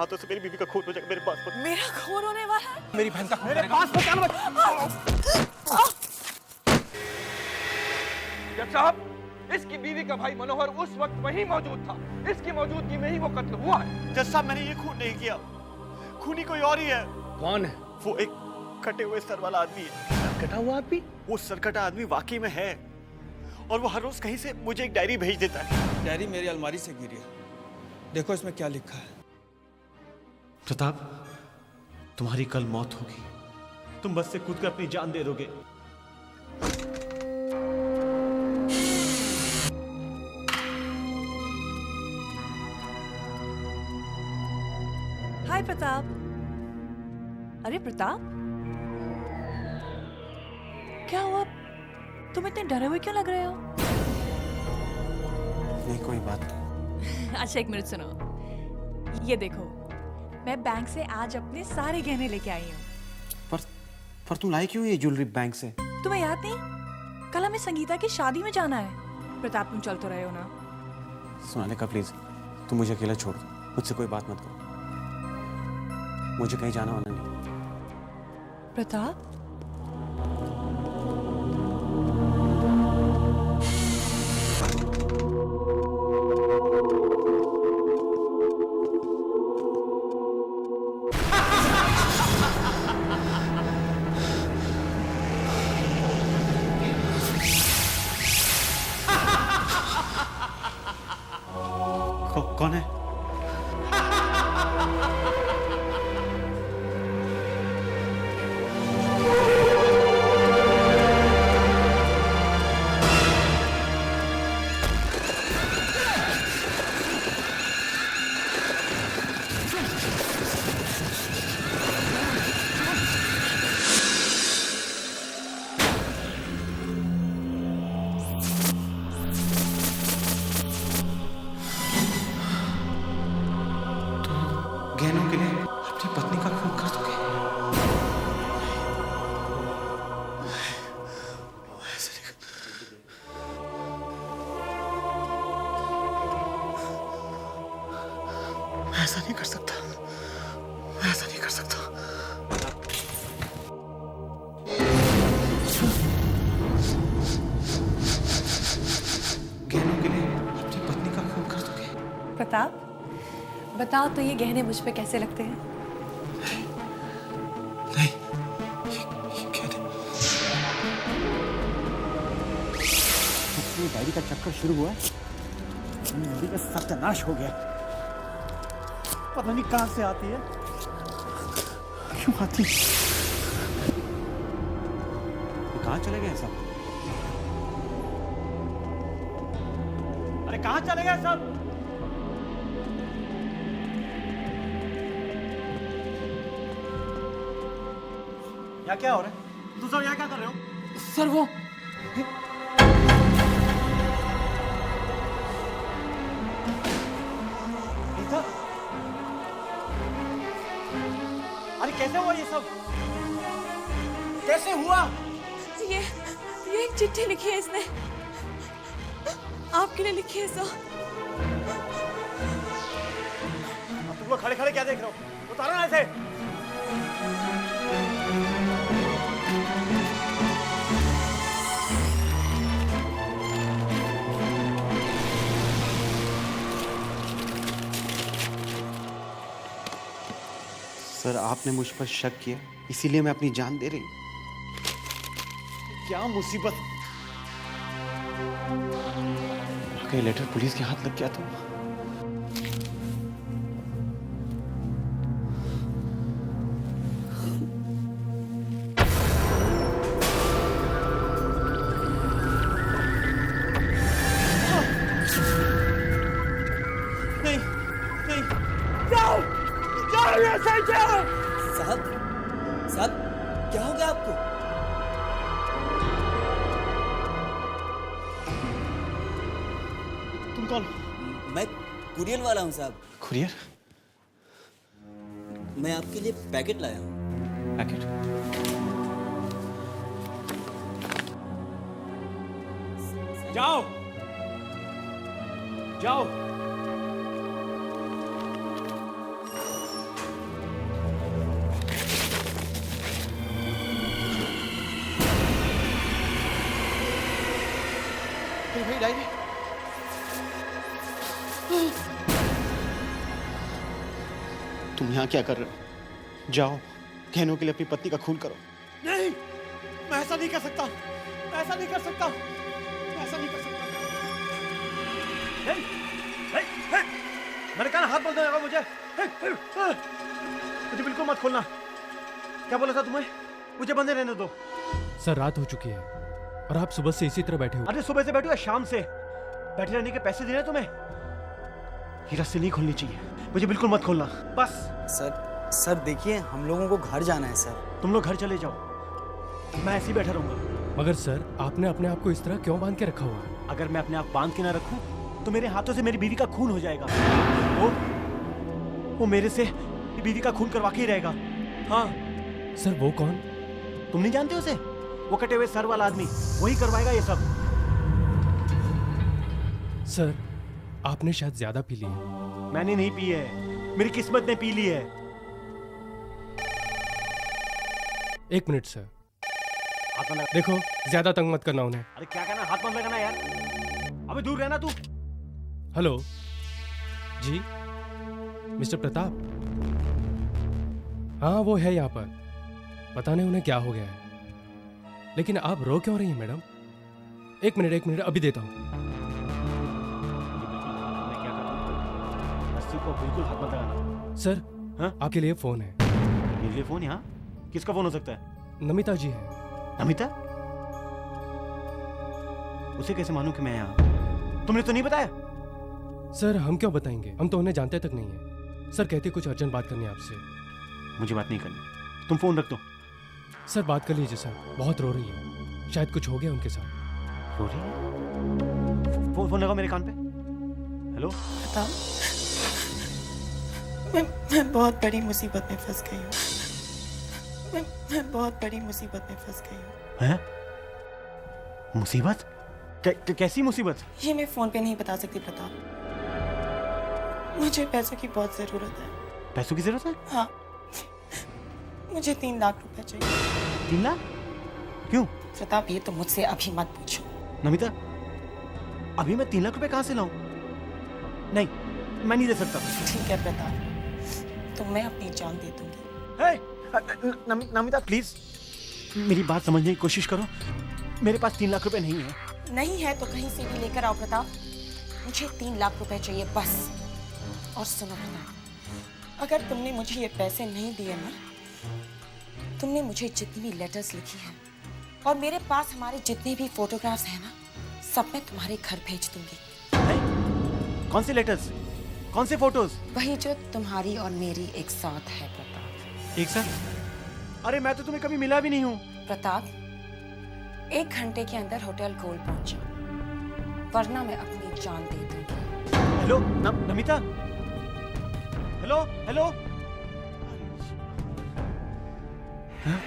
हाथों से मेरी बीवी का खून हो जाएगा। मेरे पास मत। मेरा खून होने वाला है? मेरी बहन का खून मेरे करेगा। पास मत आना मत। जज साहब, इसकी बीवी का भाई मनोहर उस वक्त वहीं मौजूद था। इसकी मौजूदगी में ही वो कत्ल हुआ है। जज साहब, मैंने ये खून नहीं किया। खूनी कोई और ही है। कौन है? वो एक कटे हुए सर वाला आदमी है। कटा हुआ आदमी? वो सरकटा आदमी वाकई में है, और वो हर रोज कहीं से मुझे एक डायरी भेज देता है। डायरी मेरी अलमारी से गिरी है, देखो इसमें क्या लिखा है। प्रताप, तुम्हारी कल मौत होगी। तुम बस से कूद कर अपनी जान दे दोगे। हाय प्रताप। अरे प्रताप, क्या हुआ? तुम इतने डरे हुए क्यों लग रहे हो? नहीं कोई बात नहीं। अच्छा एक मिनट सुनो, ये देखो, मैं बैंक से आज अपने सारे गहने लेके आई हूँ। पर तू लाई क्यों ये ज्वेलरी बैंक से? तुम्हें याद नहीं, कल हमें संगीता की शादी में जाना है। प्रताप तुम चल तो रहे हो ना? सोनालिका प्लीज, तू मुझे अकेला छोड़ दो, मुझसे कोई बात मत करो। मुझे कहीं जाना वाला नहीं। प्रताप, कौन है? गहनों के लिए अपनी पत्नी का खून कर दोगे? मैं ऐसा नहीं कर सकता। मैं ऐसा नहीं कर सकता। गहनों के लिए अपनी पत्नी का खून कर दोगे? प्रताप बताओ तो ये गहने मुझ पे कैसे लगते हैं? नहीं, ये गहने। ये डायरी का चक्कर शुरू हुआ, मेरी का सत्यानाश हो गया। पता नहीं कहां से आती है, क्यों आती? कहाँ चले गए सब? अरे कहां चले गए सब? यहाँ क्या हो रहा है? तुम सब यहाँ क्या कर रहे हो? सर वो गीता? अरे कैसे हुआ ये सब? कैसे हुआ? ये एक चिट्ठी लिखी है इसने, आपके लिए लिखी है सो। तुम लोग खड़े खड़े क्या देख रहे हो? उतारो ना इसे। सर, आपने मुझ पर शक किया, इसीलिए मैं अपनी जान दे रही हूँ। क्या मुसीबत? ये लेटर पुलिस के हाथ लग गया तो नहीं नहीं, जाओ जाओ यहाँ से, जाओ। साहब, साहब क्या हो गया आपको? तुम कौन? मैं कुरियर वाला हूँ साहब। कुरियर? मैं आपके लिए पैकेट लाया हूँ। पैकेट? जाओ जाओ। रही डायरी। तुम यहाँ क्या कर रहे हो? जाओ गहनों के लिए अपनी पत्नी का खून करो। नहीं, मैं ऐसा नहीं कर सकता, मैं ऐसा नहीं कर सकता, मैं ऐसा नहीं कर सकता। नहीं, नहीं, नहीं। मैंने कहा ना, हाथ मत लगाओ मुझे। मुझे बिल्कुल मत खोलना। क्या बोला था तुम्हें? मुझे बंदे रहने दो। सर रात हो चुकी है और आप सुबह से इसी तरह बैठे हो। अरे सुबह से बैठो या शाम से? बैठे रहने के पैसे दे रहे तुम्हें? ये रस्सी नहीं खोलनी चाहिए। मुझे बिल्कुल मत खोलना, बस। सर देखिए, हम लोगों को घर जाना है सर। तुम लोग घर चले जाओ, मैं ऐसे ही बैठा रहूंगा। मगर सर आपने अपने आप को इस तरह क्यों बांध के रखा हुआ है? अगर मैं अपने आप बांध के ना रखूं तो मेरे हाथों से मेरी बीवी का खून हो जाएगा। वो मेरे से बीवी का खून करवा के ही रहेगा। हाँ। सर वो कौन? तुम नहीं जानते उसे? वो कटे हुए सर वाला आदमी, वही करवाएगा ये सब। सर आपने शायद ज्यादा पी ली है। मैंने नहीं पी है, मेरी किस्मत ने पी ली है। 1 मिनट सर। हाथ मत लगा। देखो ज्यादा तंग मत करना उन्हें। अरे क्या कहना, हाथ मत लगाना यार। अबे दूर रहना तू। हेलो जी, मिस्टर प्रताप। हाँ वो है यहाँ पर, पता नहीं उन्हें क्या हो गया है। लेकिन आप रो क्यों रही हैं मैडम? 1 मिनट अभी देता हूँ। मैं क्या करता हूँ? रस्सी को बिल्कुल हाथ मत लगाना। सर हाँ? आपके लिए फोन है। मेरे लिए फोन? यहाँ किसका फोन हो सकता है? नमिता जी है। नमिता? उसे कैसे मानूं कि मैं यहाँ? तुमने तो नहीं बताया? सर हम क्यों बताएंगे, हम तो उन्हें जानते तक नहीं है। सर कहते कुछ अर्जेंट बात करनी है आपसे। मुझे बात नहीं करनी, तुम फोन रख दो। सर बात कर लीजिए सर, बहुत रो रही है, शायद कुछ हो गया उनके साथ। रो रही है? फोन लगाओ मेरे कान पे। हेलो? बताओ, मैं बहुत बड़ी मुसीबत में फंस गई हूँ। मैं बहुत बड़ी मुसीबत में फंस गई हूँ। हैं? मुसीबत? कैसी मुसीबत? ये मैं फोन पे नहीं बता सकती प्रताप। मुझे पैसों की बहुत जरूरत है। पैसों की जरूरत है? हाँ, मुझे 3 लाख रुपए चाहिए। 3 लाख? क्यों? प्रताप ये तो मुझसे अभी मत पूछो। नमिता, अभी मैं 3 लाख रुपए कहाँ से लाऊं? नहीं, मैं नहीं दे सकता। ठीक है प्रताप, तो मैं अपनी जान दे दूंगी। नमिता प्लीज मेरी बात समझने की कोशिश करो। मेरे पास 3 लाख रुपए नहीं है। नहीं है तो कहीं से भी लेकर आओ प्रताप। मुझे 3 लाख रुपए चाहिए बस। और सुनो प्रताप, अगर तुमने मुझे ये पैसे नहीं दिए ना, तुमने मुझे जितनी भी लेटर्स लिखी हैं और मेरे पास हमारे जितने भी फोटोग्राफ्स हैं ना, सब मैं तुम्हारे घर भेज दूंगी। कौन से लेटर्स? कौन से फोटोज? वही जो तुम्हारी और मेरी एक साथ है प्रताप। एक साथ? अरे मैं तो तुम्हें कभी मिला भी नहीं हूँ। प्रताप 1 घंटे के अंदर होटल गोल्ड पहुंच जाओ, वरना मैं अपनी जान दे दूंगी। हेलो नमिता? Hello hello? हाँ?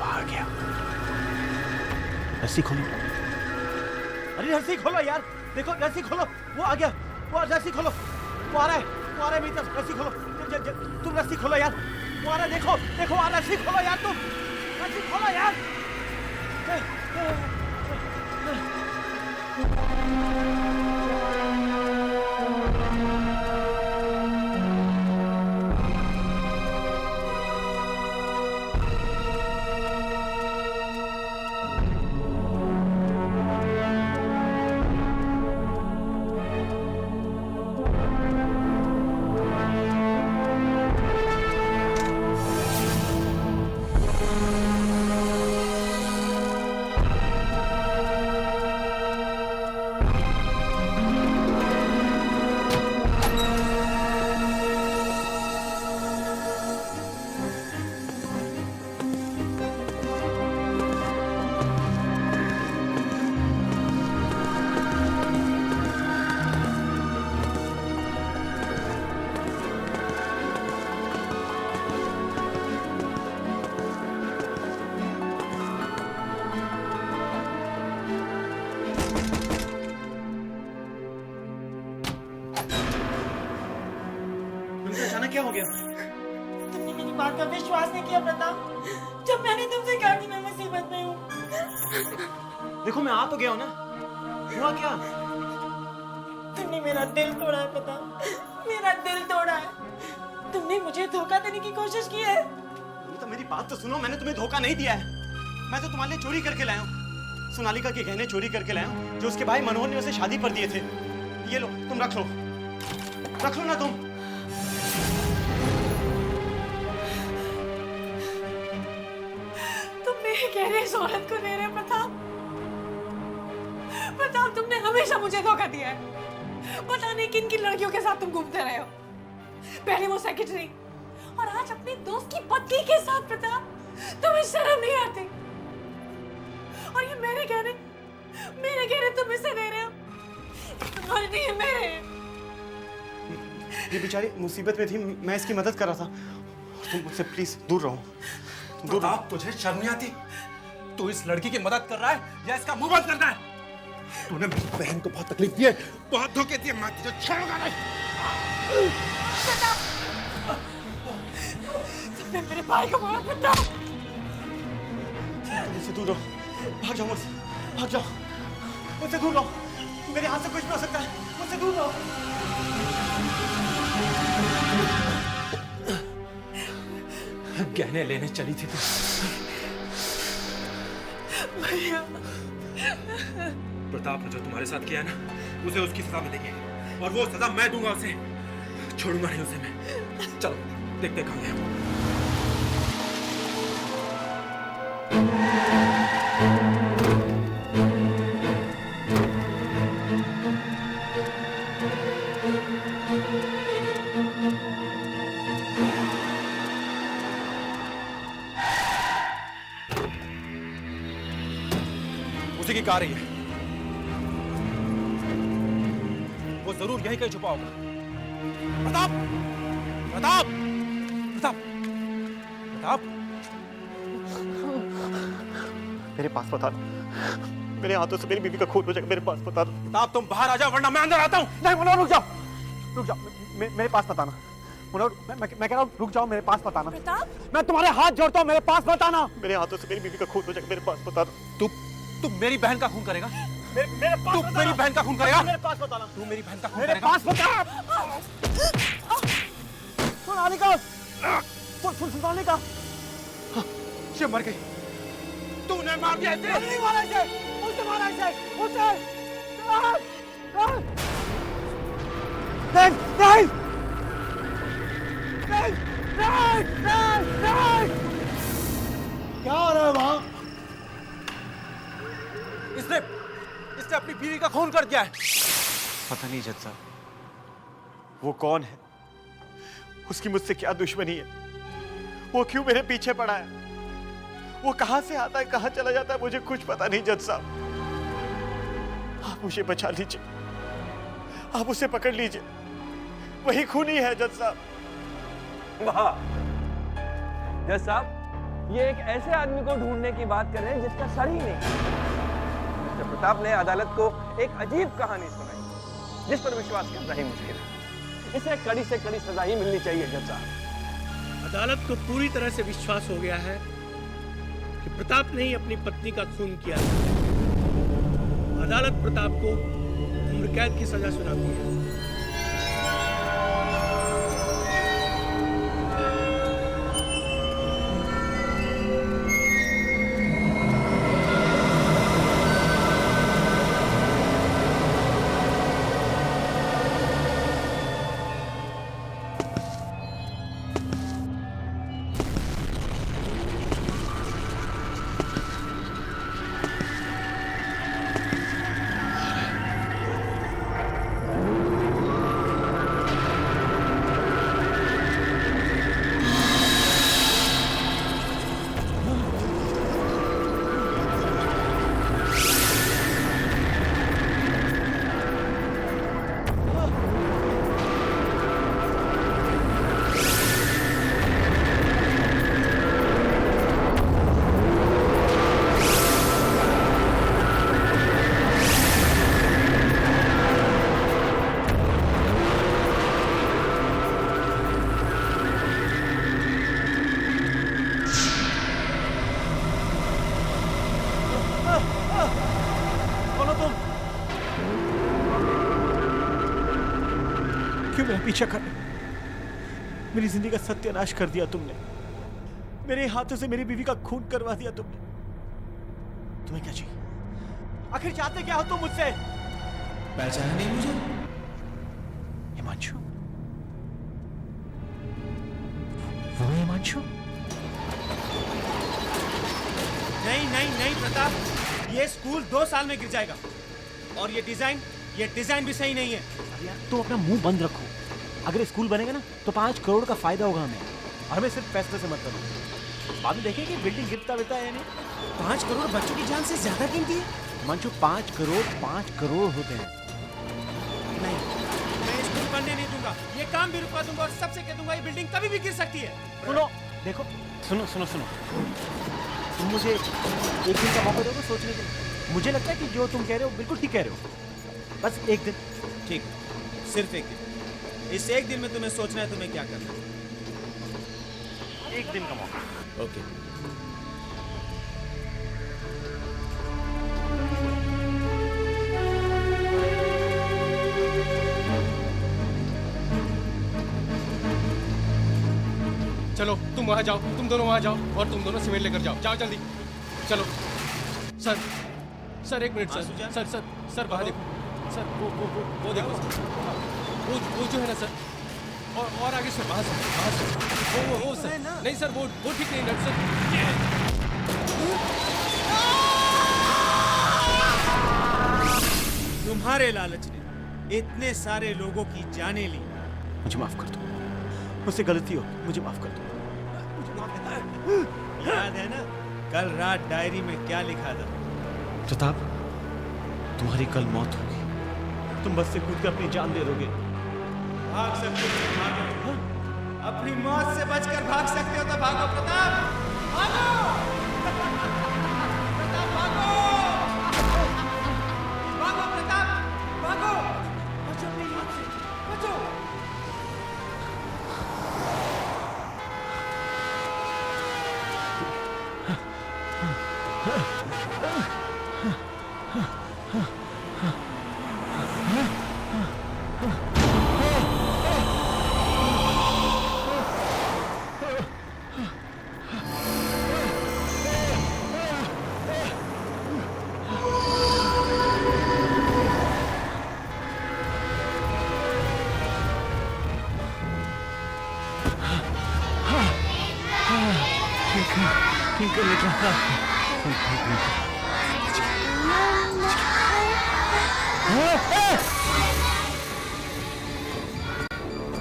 आ गया। रस्सी खोलो। अरे रस्सी खोलो यार, देखो रस्सी खोलो। वो आ गया, वो रस्सी खोलो। वो आ रहा है मेरी तरफ। रस्सी खोलो, तुम रस्सी खोलो यार। वो आ रहा है, देखो देखो आ रहा है। रस्सी खोलो यार, तुम रस्सी खोलो यार। अचानक क्या हो गया? तुमने मेरी बात का विश्वास नहीं किया प्रताप। जब मैंने तुमसे कहा कि मैं मुसीबत में हूँ, देखो मैं आ तो गया हूं ना। हुआ क्या? तुमने मेरा दिल तोड़ा है, पता? मेरा दिल तोड़ा है। तुमने मुझे धोखा देने की कोशिश की है। तो मेरी बात तो सुनो, मैंने तुम्हें धोखा नहीं दिया है। मैं तो तुम्हारे लिए चोरी करके लाया हूँ। सोनालिका के गहने चोरी करके लाया हूँ जो उसके भाई मनोहर ने उसे शादी पर दिए थे। ये लो, तुम रख लो ना तुम। तुम मेरे गहने इस औरत को दे रहे हो, प्रताप? प्रताप, तुमने हमेशा मुझे धोखा दिया है। पता नहीं किन किन लड़कियों के साथ तुम घूमते रहे हो। पहले वो सेक्रेटरी और आज अपने दोस्त की पत्नी के साथ। प्रताप, तुम्हें शर्म नहीं आती? और ये मेरे गहने तुम इसे दे रहे हो। तुम्हारे नहीं, मेरे। ये बेचारी मुसीबत में थी, मैं इसकी मदद कर रहा था। तुम मुझसे प्लीज दूर रहो। दूर रहो। तुझे शर्म नहीं आती? तू इस लड़की की मदद कर रहा है या इसका मुंह बंद करना है? तूने मेरी बहन को बहुत तकलीफ दी है, बहुत धोखे दिए। मैं तुझे छोड़ूंगा नहीं। तुमने मेरे भाई को मारा, प्रताप। मुझसे दूर रहो। भाग जाओ मुझसे, भाग जाओ। मुझसे दूर रहो। मेरे हाथ से कुछ भी हो सकता है। मुझसे दूर रहो। गहने लेने चली थी तू। भैया, प्रताप ने जो तुम्हारे साथ किया ना, उसे उसकी सजा मिलेगी और वो सजा मैं दूंगा उसे। छोड़ूंगा नहीं उसे मैं। चलो देखते कहाँ गया। उसी की कार ही है। वो जरूर यहीं कहीं छुपा होगा। प्रताप! प्रताप! प्रताप! प्रताप! मेरे पास बता दो। मेरे हाथों से मेरी बीवी का खून हो जाएगा। मेरे पास बता दो। प्रताप, तुम बाहर आ जाओ वरना मैं अंदर आता हूं। नहीं मनोहर, रुक जाओ। रुक जाओ। मेरे पास बताना। मनोहर, मैं कह रहा हूँ रुक जाओ, मेरे पास बताना। प्रताप, मैं तुम्हारे हाथ जोड़ता हूँ, मेरे पास बताना। मेरे हाथों से मेरी बीवी का खून हो जाएगा। मेरे पास बता दो। तू मेरी बहन का खून करेगा? मेरे पास तू मेरी बहन का खून करेगा? मेरे पास बताना। तू मेरी बहन का खून मेरे करेगा? पास बता। सोनालिका, सोनालिका, ये मर गई। तूने मार दिया इसे। नहीं मारा इसे, उसे मारा इसे, उसे। नहीं, नहीं, नहीं, नहीं, नहीं। क्या हो रहा है वहाँ? इसने अपनी बीवी का खून कर दिया है। पता नहीं जज साहब, वो कौन है, उसकी मुझसे क्या दुश्मनी है, वो क्यों मेरे पीछे पड़ा है, वो कहां से आता है कहां चला जाता है, मुझे कुछ पता नहीं जज साहब। आप मुझे बचा लीजिए, आप उसे पकड़ लीजिए, वही खूनी है जज साहब। वाह जज साहब, ये एक ऐसे आदमी को ढूंढने की बात कर रहे हैं जिसका सर ही नहीं। मिस्टर प्रताप ने अदालत को एक अजीब कहानी सुनाई जिस पर विश्वास करना ही मुश्किल है। इसे कड़ी से कड़ी सजा ही मिलनी चाहिए जज साहब। अदालत को पूरी तरह से विश्वास हो गया है कि प्रताप ने ही अपनी पत्नी का खून किया था। अदालत प्रताप को उम्र कैद की सजा सुनाती है। क्यों मेरा पीछा कर रहे? मेरी जिंदगी का सत्यानाश कर दिया तुमने। मेरे हाथों से मेरी बीवी का खून करवा दिया तुमने। तुम्हें क्या चाहिए? आखिर चाहते क्या हो तुम मुझसे? पहचाना नहीं मुझे? हिमांशु, वो हिमांशु? नहीं नहीं नहीं प्रताप, ये स्कूल 2 साल में गिर जाएगा। और ये डिजाइन भी सही नहीं है। तो अपना मुंह बंद रखो। अगर स्कूल बनेगा ना तो 5 करोड़ का फायदा होगा हमें, और हमें सिर्फ पैसे से मतलब है। बाद में देखेंगे कि बिल्डिंग गिरता है नहीं। 5 करोड़ बच्चों की जान से ज्यादा कीमती है। मंचू, 5 करोड़ होते हैं। नहीं, मैं स्कूल बनने नहीं दूंगा। ये काम भी रुकवा दूंगा और सबसे कह दूंगा ये बिल्डिंग कभी भी गिर सकती है। सुनो, देखो, सुनो। तुम मुझे एक दिन का मौका दोगे सोचने के लिए? मुझे लगता है कि जो तुम कह रहे हो बिल्कुल ठीक कह रहे हो। बस एक दिन। ठीक, सिर्फ एक दिन। इस एक दिन में तुम्हें सोचना है तुम्हें क्या करना है। एक दिन का मौका। ओके। चलो तुम वहां जाओ, तुम दोनों वहां जाओ और तुम दोनों सीमेंट लेकर जाओ जल्दी। चलो सर 1 मिनट सर बाहर देखो सर, वो देखो सर, वो जो है ना सर, और आगे सर, वहां से वो सर, नहीं सर वो ठीक नहीं डॉक्टर सर। तुम्हारे लालच ने इतने सारे लोगों की जानें ली। मुझे माफ कर दो, मुझसे गलती हो, मुझे माफ कर दो। याद है ना कल रात डायरी में क्या लिखा था? प्रताप, तुम्हारी कल मौत होगी। तुम बस से कूद कर अपनी जान दे दोगे। भाग सकते हो तो भागो, अपनी मौत से बचकर भाग सकते हो तो भागो प्रताप, भागो। प्रताप भागो, भागो प्रताप, भागो, बचो अपनी मौत से, बचो।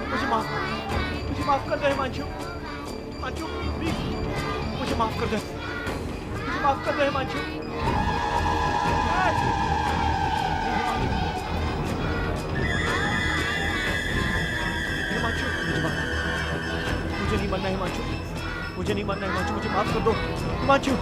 मुझे माफ कर दे हिमांशु, प्लीज मुझे माफ कर दे, हिमांशु। मुझे नहीं मरना हिमांशु, मुझे माफ कर दो हिमांशु।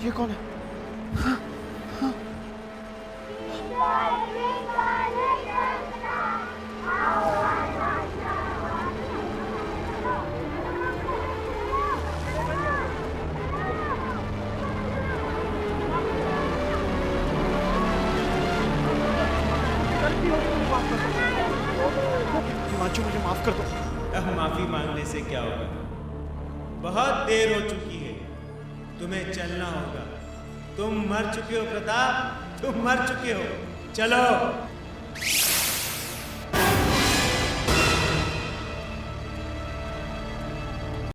ये कौन है? हिमांशु, मुझे माफ कर दो। अब माफी मांगने से क्या होगा? बहुत देर हो चुकी है, तुम्हें चलना होगा। तुम मर चुके हो प्रताप, तुम मर चुके हो, चलो।